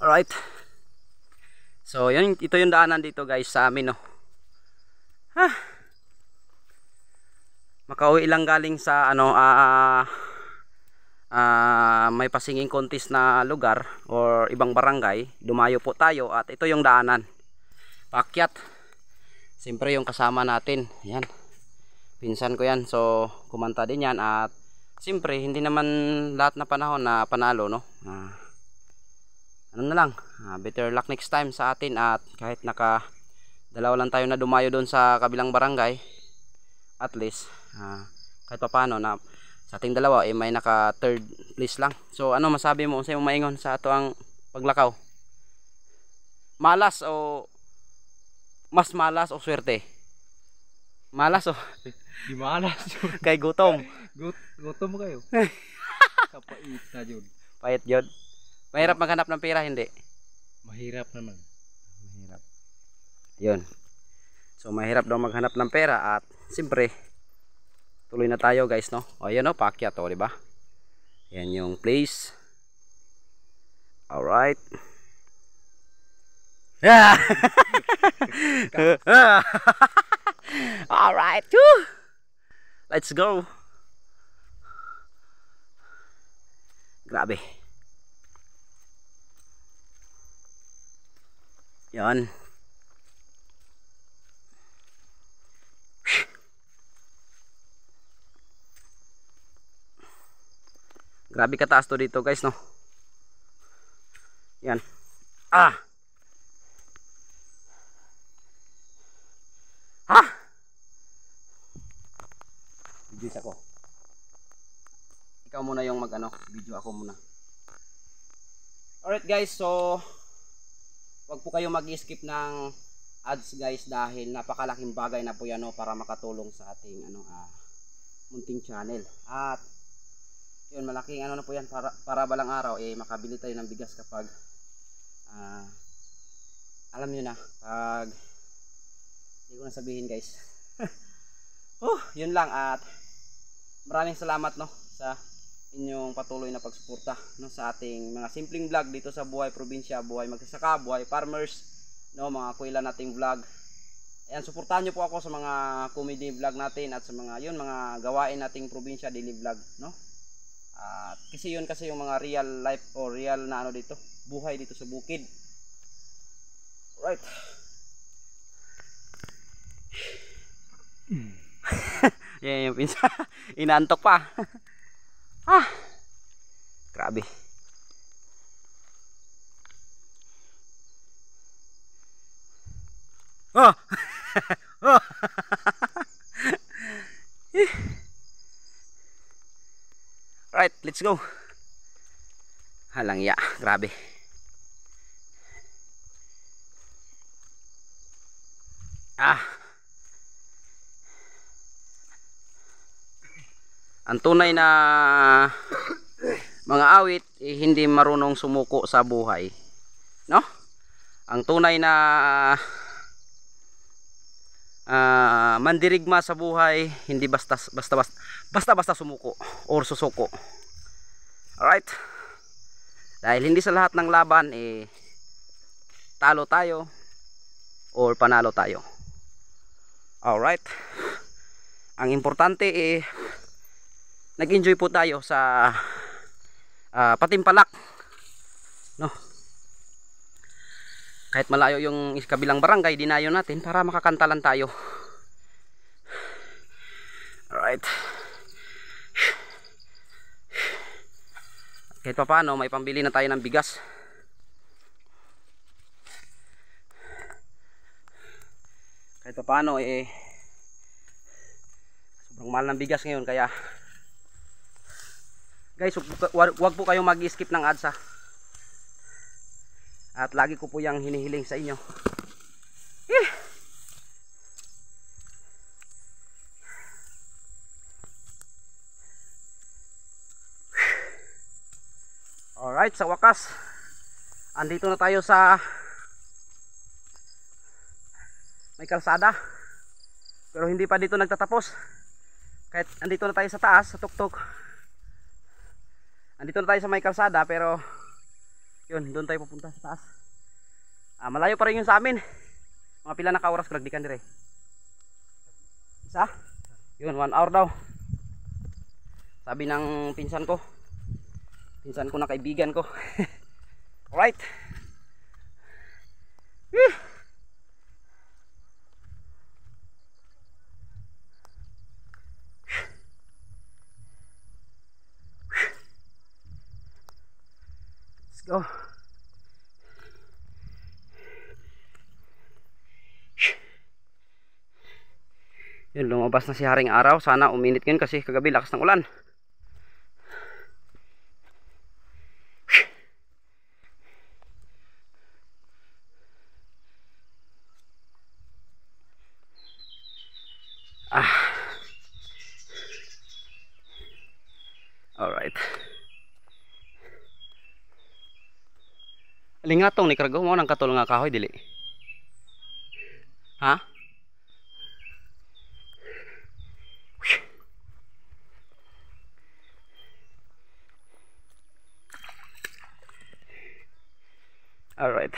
Alright. So, yun, ito yung daanan dito guys sa amin, no. Makauwi lang galing sa ano, may pasinging contest na lugar or ibang barangay. Dumayo po tayo at ito yung daanan. Paakyat. Siyempre yung kasama natin. Yan. Pinsan ko yan. So, kumanta din yan at siyempre hindi naman lahat na panahon na panalo, no. Ano na lang, better luck next time sa atin at kahit dalawa lang tayo na dumayo doon sa kabilang barangay, at least kahit pa paano na sa ating dalawa may naka third place lang. So ano masabi mo sa maingon sa ato ang paglakaw? Malas o mas malas o swerte? Malas o di malas yun. Kay gutom. Gutom kayo. Kapait na yun. Pait yun. Mahirap maghanap ng pera, hindi? Mahirap naman. Mahirap. Yun. So mahirap daw maghanap ng pera at siyempre tuloy na tayo guys, no. O yan, no, paakyat to, di ba? Yan yung place. Alright. Alright. Let's go. Grabe. Yan. Grabe kataas to dito guys, no. Yan. Bigis ako. Ikaw muna yung video ako muna. Alright guys, so wag po kayo mag-skip ng ads guys dahil napakalaking bagay na po yan, no, para makatulong sa ating munting channel. At yun, malaking na po yan para balang araw makabili tayo ng bigas kapag alam nyo na, pag hindi ko na sabihin guys. Yun lang at maraming salamat, no, sa inyong patuloy na pagsuporta, no, sa ating mga simpleng vlog dito sa buhay probinsya, buhay magsasaka, buhay farmers, no, mga kuila nating vlog. Ayan, suportahan nyo po ako sa mga comedy vlog natin at sa mga mga gawain nating probinsya daily vlog, no. Kasi yun yung mga real life o real na dito, buhay dito sa bukid. Right. Yan yung pinsa. Inaantok pa. Grabe. Right, let's go. Halang ya, grabe. Ang tunay na mga awit hindi marunong sumuko sa buhay, no? Ang tunay na mandirigma sa buhay hindi basta sumuko or susuko. Alright, dahil hindi sa lahat ng laban talo tayo or panalo tayo. Alright, ang importante nag-enjoy po tayo sa patimpalak, no? Kahit malayo yung kabilang barangay, dinayo natin para makakantalan tayo. Alright. Kahit pa paano, may pambili na tayo ng bigas. Kahit pa paano, sobrang mahal ng bigas ngayon. Kaya, guys, wag po kayong mag-skip ng ads, ha. At lagi ko po yung hinihiling sa inyo. Alright, sa wakas andito na tayo sa may kalsada, pero hindi pa dito nagtatapos. Kahit andito na tayo sa taas, sa tuktok, andito na tayo sa may kalsada, pero Yun, doon tayo pupunta sa taas. Malayo pa rin yun sa amin. Mga pila na ka-oras kragdikan dire. Isa? Yun, 1 hour daw. Sabi ng pinsan ko. Pinsan ko na kaibigan ko. Alright. Let's go. Yun, lumabas na si Haring Araw. Sana uminit yun kasi kagabi lakas ng ulan. Alright. Alingatong ni kargo mo nang katulong nga kahoy dili. Ha? Alright.